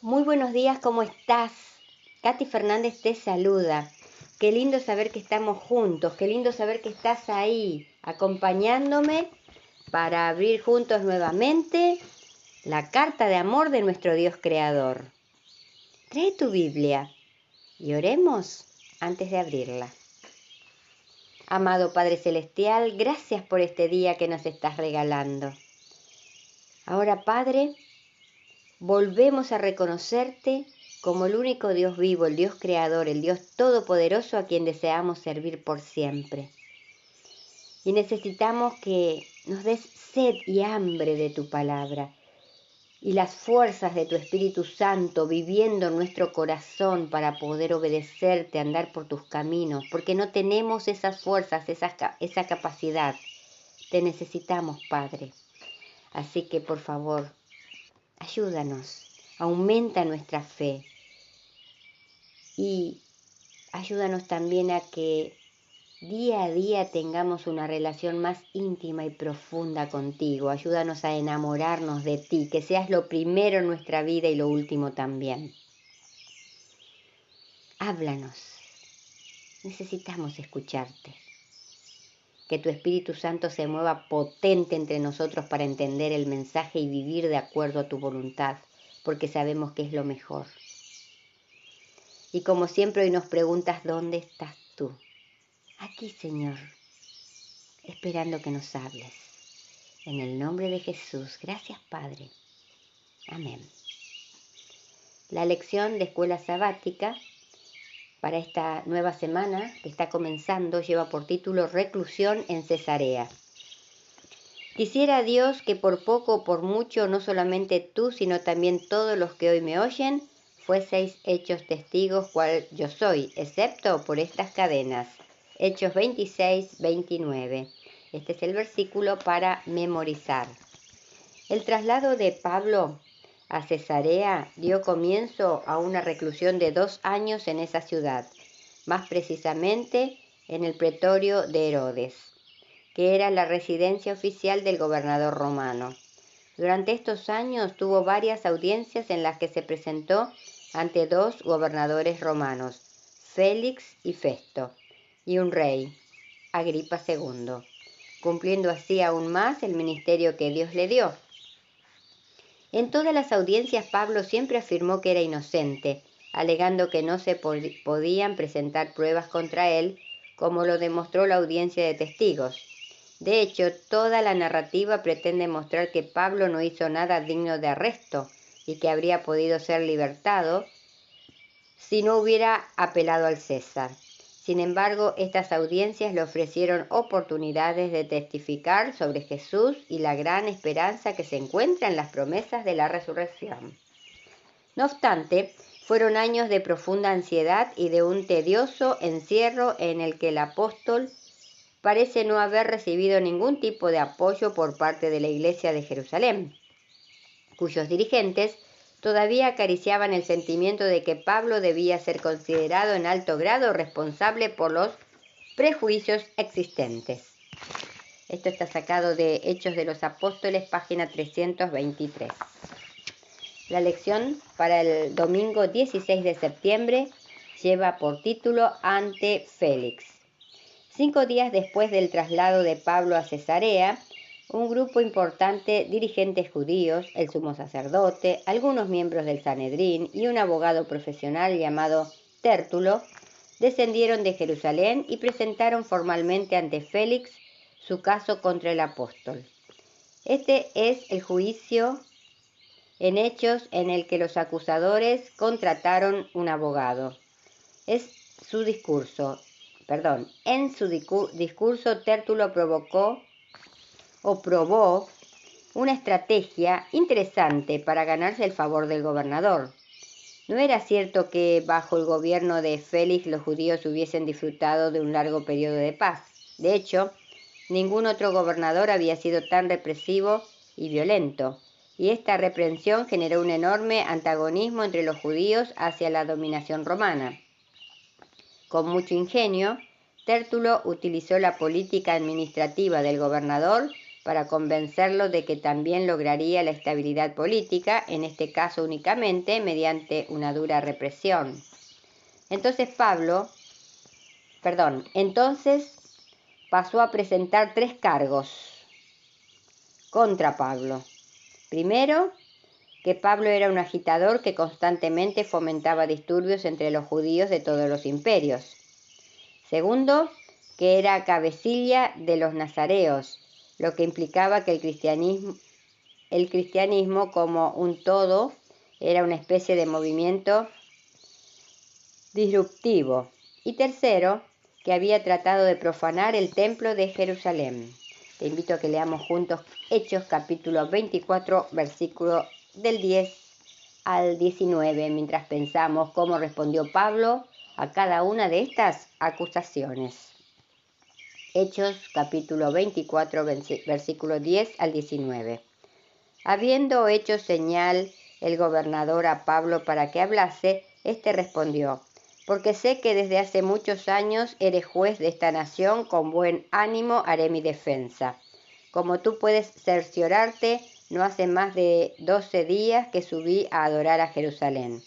Muy buenos días, ¿cómo estás? Katy Fernández te saluda. Qué lindo saber que estamos juntos, qué lindo saber que estás ahí acompañándome para abrir juntos nuevamente la carta de amor de nuestro Dios Creador. Trae tu Biblia y oremos antes de abrirla. Amado Padre Celestial, gracias por este día que nos estás regalando. Ahora, Padre, volvemos a reconocerte como el único Dios vivo, el Dios creador, el Dios todopoderoso a quien deseamos servir por siempre. Y necesitamos que nos des sed y hambre de tu palabra y las fuerzas de tu Espíritu Santo viviendo en nuestro corazón para poder obedecerte, andar por tus caminos, porque no tenemos esas fuerzas, esa capacidad. Te necesitamos, Padre. Así que, por favor, ayúdanos, aumenta nuestra fe y ayúdanos también a que día a día tengamos una relación más íntima y profunda contigo. Ayúdanos a enamorarnos de ti, que seas lo primero en nuestra vida y lo último también. Háblanos, necesitamos escucharte. Que tu Espíritu Santo se mueva potente entre nosotros para entender el mensaje y vivir de acuerdo a tu voluntad, porque sabemos que es lo mejor. Y como siempre hoy nos preguntas, ¿dónde estás tú? Aquí, Señor, esperando que nos hables. En el nombre de Jesús, gracias, Padre. Amén. La lección de escuela sabática para esta nueva semana que está comenzando lleva por título Reclusión en Cesarea. Quisiera Dios que por poco o por mucho, no solamente tú, sino también todos los que hoy me oyen, fueseis hechos testigos cual yo soy, excepto por estas cadenas. Hechos 26, 29. Este es el versículo para memorizar. El traslado de Pablo a Cesarea dio comienzo a una reclusión de 2 años en esa ciudad, más precisamente en el pretorio de Herodes, que era la residencia oficial del gobernador romano. Durante estos años tuvo varias audiencias en las que se presentó ante 2 gobernadores romanos, Félix y Festo, y un rey, Agripa II, cumpliendo así aún más el ministerio que Dios le dio. En todas las audiencias Pablo siempre afirmó que era inocente, alegando que no se podían presentar pruebas contra él, como lo demostró la audiencia de testigos. De hecho, toda la narrativa pretende mostrar que Pablo no hizo nada digno de arresto y que habría podido ser libertado si no hubiera apelado al César. Sin embargo, estas audiencias le ofrecieron oportunidades de testificar sobre Jesús y la gran esperanza que se encuentra en las promesas de la resurrección. No obstante, fueron años de profunda ansiedad y de un tedioso encierro en el que el apóstol parece no haber recibido ningún tipo de apoyo por parte de la Iglesia de Jerusalén, cuyos dirigentes todavía acariciaban el sentimiento de que Pablo debía ser considerado en alto grado responsable por los prejuicios existentes. Esto está sacado de Hechos de los Apóstoles, página 323. La lección para el domingo 16 de septiembre lleva por título Ante Félix. 5 días después del traslado de Pablo a Cesarea, un grupo importante de dirigentes judíos, el sumo sacerdote, algunos miembros del Sanedrín y un abogado profesional llamado Tértulo, descendieron de Jerusalén y presentaron formalmente ante Félix su caso contra el apóstol. Este es el juicio en Hechos en el que los acusadores contrataron un abogado. En su discurso, Tértulo probó una estrategia interesante para ganarse el favor del gobernador. No era cierto que bajo el gobierno de Félix los judíos hubiesen disfrutado de un largo periodo de paz. De hecho, ningún otro gobernador había sido tan represivo y violento, y esta reprensión generó un enorme antagonismo entre los judíos hacia la dominación romana. Con mucho ingenio, Tértulo utilizó la política administrativa del gobernador para convencerlo de que también lograría la estabilidad política, en este caso únicamente mediante una dura represión. Entonces pasó a presentar 3 cargos contra Pablo. Primero, que Pablo era un agitador que constantemente fomentaba disturbios entre los judíos de todos los imperios. Segundo, que era cabecilla de los nazareos, lo que implicaba que el cristianismo como un todo era una especie de movimiento disruptivo. Y tercero, que había tratado de profanar el templo de Jerusalén. Te invito a que leamos juntos Hechos capítulo 24, versículo del 10 al 19, mientras pensamos cómo respondió Pablo a cada una de estas acusaciones. Hechos capítulo 24, versículo 10 al 19. Habiendo hecho señal el gobernador a Pablo para que hablase, éste respondió: porque sé que desde hace muchos años eres juez de esta nación, con buen ánimo haré mi defensa. Como tú puedes cerciorarte, no hace más de 12 días que subí a adorar a Jerusalén,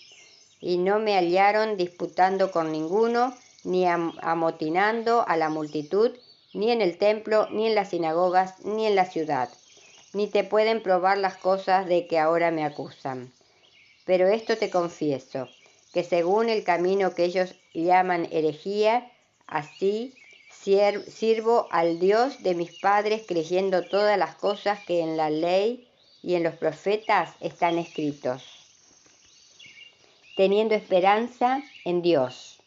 y no me hallaron disputando con ninguno, ni amotinando a la multitud, ni en el templo, ni en las sinagogas, ni en la ciudad. Ni te pueden probar las cosas de que ahora me acusan. Pero esto te confieso, que según el camino que ellos llaman herejía, así sirvo al Dios de mis padres, creyendo todas las cosas que en la ley y en los profetas están escritos, teniendo esperanza en Dios,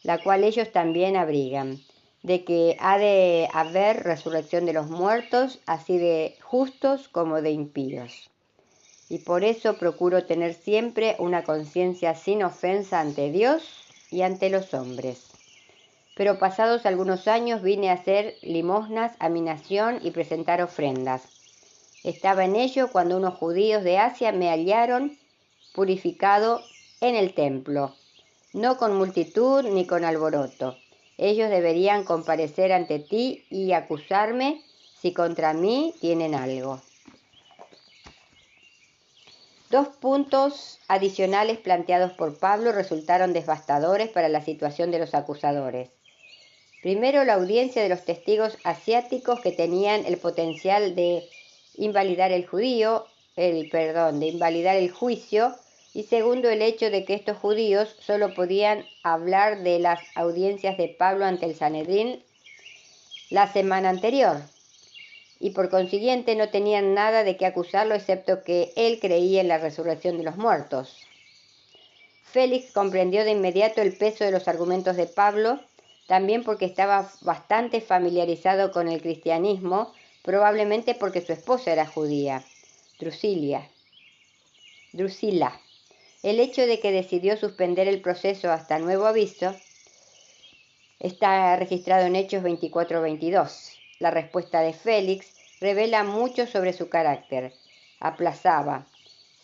la cual ellos también abrigan, de que ha de haber resurrección de los muertos, así de justos como de impíos. Y por eso procuro tener siempre una conciencia sin ofensa ante Dios y ante los hombres. Pero pasados algunos años vine a hacer limosnas a mi nación y presentar ofrendas. Estaba en ello cuando unos judíos de Asia me hallaron purificado en el templo, no con multitud ni con alboroto. Ellos deberían comparecer ante ti y acusarme si contra mí tienen algo. 2 puntos adicionales planteados por Pablo resultaron devastadores para la situación de los acusadores. Primero, la audiencia de los testigos asiáticos que tenían el potencial de invalidar el juicio, y segundo, el hecho de que estos judíos solo podían hablar de las audiencias de Pablo ante el Sanedrín la semana anterior, y por consiguiente no tenían nada de qué acusarlo excepto que él creía en la resurrección de los muertos. Félix comprendió de inmediato el peso de los argumentos de Pablo, también porque estaba bastante familiarizado con el cristianismo, probablemente porque su esposa era judía, Drusila. El hecho de que decidió suspender el proceso hasta nuevo aviso está registrado en Hechos 24:22. La respuesta de Félix revela mucho sobre su carácter. Aplazaba,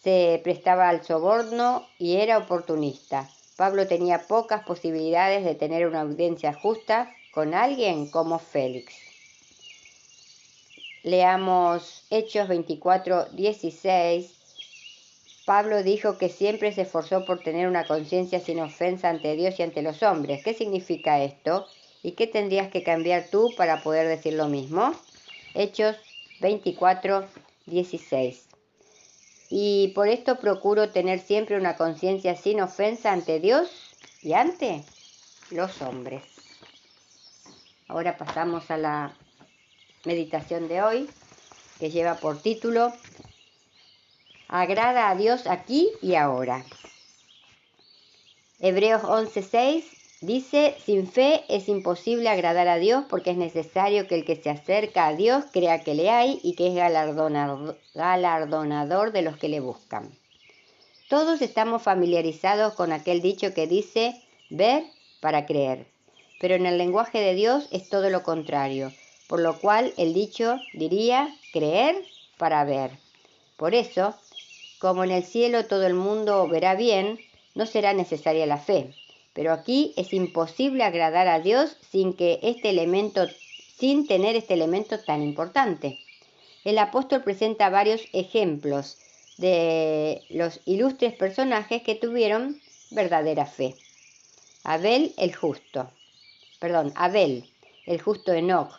se prestaba al soborno y era oportunista. Pablo tenía pocas posibilidades de tener una audiencia justa con alguien como Félix. Leamos Hechos 24:16. Pablo dijo que siempre se esforzó por tener una conciencia sin ofensa ante Dios y ante los hombres. ¿Qué significa esto? ¿Y qué tendrías que cambiar tú para poder decir lo mismo? Hechos 24:16. Y por esto procuro tener siempre una conciencia sin ofensa ante Dios y ante los hombres. Ahora pasamos a la meditación de hoy, que lleva por título: Agrada a Dios aquí y ahora. Hebreos 11:6 dice: sin fe es imposible agradar a Dios, porque es necesario que el que se acerca a Dios crea que le hay y que es galardonador de los que le buscan. Todos estamos familiarizados con aquel dicho que dice: ver para creer. Pero en el lenguaje de Dios es todo lo contrario, por lo cual el dicho diría: creer para ver. Por eso, como en el cielo todo el mundo verá bien, no será necesaria la fe. Pero aquí es imposible agradar a Dios sin tener este elemento tan importante. el apóstol presenta varios ejemplos de los ilustres personajes que tuvieron verdadera fe. Abel, el justo Enoc,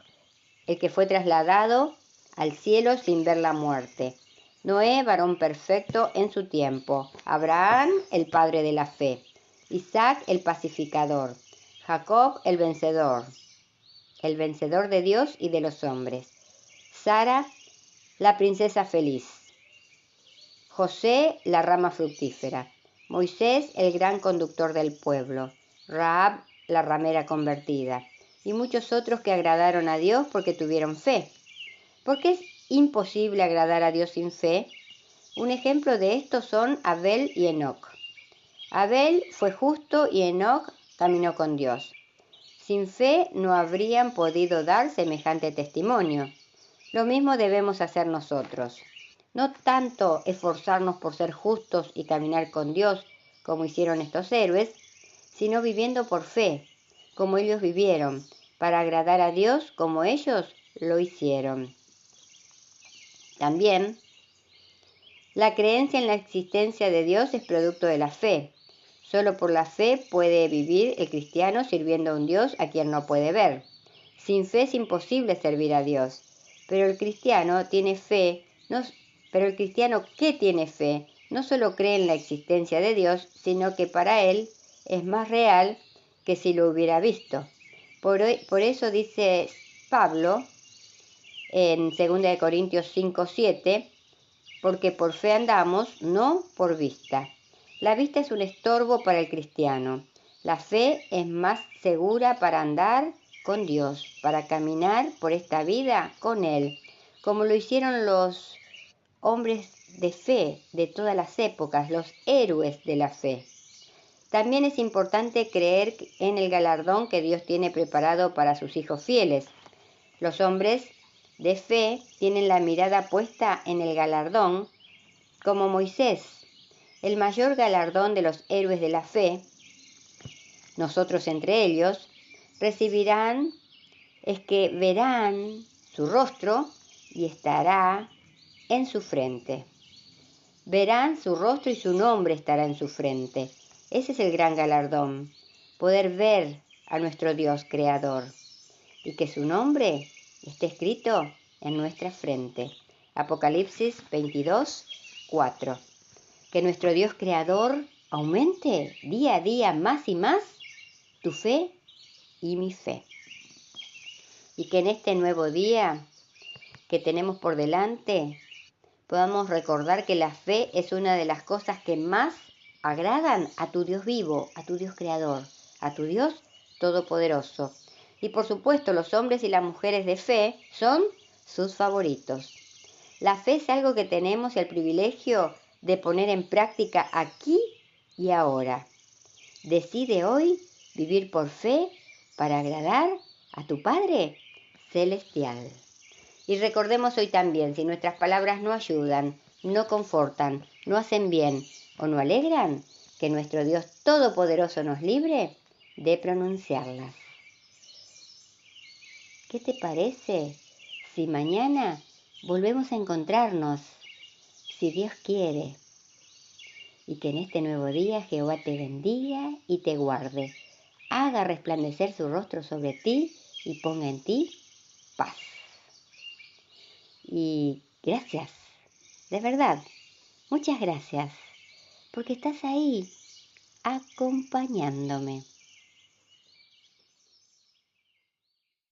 el que fue trasladado al cielo sin ver la muerte. Noé, varón perfecto en su tiempo. Abraham, el padre de la fe. Isaac, el pacificador. Jacob, el vencedor de Dios y de los hombres. Sara, la princesa feliz. José, la rama fructífera. Moisés, el gran conductor del pueblo. Rahab, la ramera convertida. Y muchos otros que agradaron a Dios porque tuvieron fe. ¿Por qué es imposible agradar a Dios sin fe? Un ejemplo de esto son Abel y Enoc. Abel fue justo y Enoc caminó con Dios. Sin fe no habrían podido dar semejante testimonio. Lo mismo debemos hacer nosotros. No tanto esforzarnos por ser justos y caminar con Dios como hicieron estos héroes, sino viviendo por fe, como ellos vivieron, para agradar a Dios como ellos lo hicieron. También, la creencia en la existencia de Dios es producto de la fe. Solo por la fe puede vivir el cristiano sirviendo a un Dios a quien no puede ver. Sin fe es imposible servir a Dios. Pero el cristiano que tiene fe no solo cree en la existencia de Dios, sino que para él es más real que si lo hubiera visto. Por eso dice Pablo en 2 Corintios 5:7, porque por fe andamos, no por vista. La vista es un estorbo para el cristiano. La fe es más segura para andar con Dios, para caminar por esta vida con Él, como lo hicieron los hombres de fe de todas las épocas, los héroes de la fe. También es importante creer en el galardón que Dios tiene preparado para sus hijos fieles. Los hombres de fe tienen la mirada puesta en el galardón, como Moisés. El mayor galardón de los héroes de la fe, nosotros entre ellos, recibirán es que verán su rostro y estará en su frente. Verán su rostro y su nombre estará en su frente. Ese es el gran galardón, poder ver a nuestro Dios creador y que su nombre esté escrito en nuestra frente. Apocalipsis 22:4. Que nuestro Dios creador aumente día a día más y más tu fe y mi fe. Y que en este nuevo día que tenemos por delante podamos recordar que la fe es una de las cosas que más agradan a tu Dios vivo, a tu Dios creador, a tu Dios todopoderoso. Y por supuesto los hombres y las mujeres de fe son sus favoritos. La fe es algo que tenemos el privilegio de poner en práctica aquí y ahora. Decide hoy vivir por fe para agradar a tu Padre Celestial. Y recordemos hoy también, si nuestras palabras no ayudan, no confortan, no hacen bien o no alegran, que nuestro Dios Todopoderoso nos libre de pronunciarlas. ¿Qué te parece si mañana volvemos a encontrarnos, si Dios quiere? Y que en este nuevo día Jehová te bendiga y te guarde, haga resplandecer su rostro sobre ti y ponga en ti paz. Y gracias, de verdad, muchas gracias, porque estás ahí acompañándome.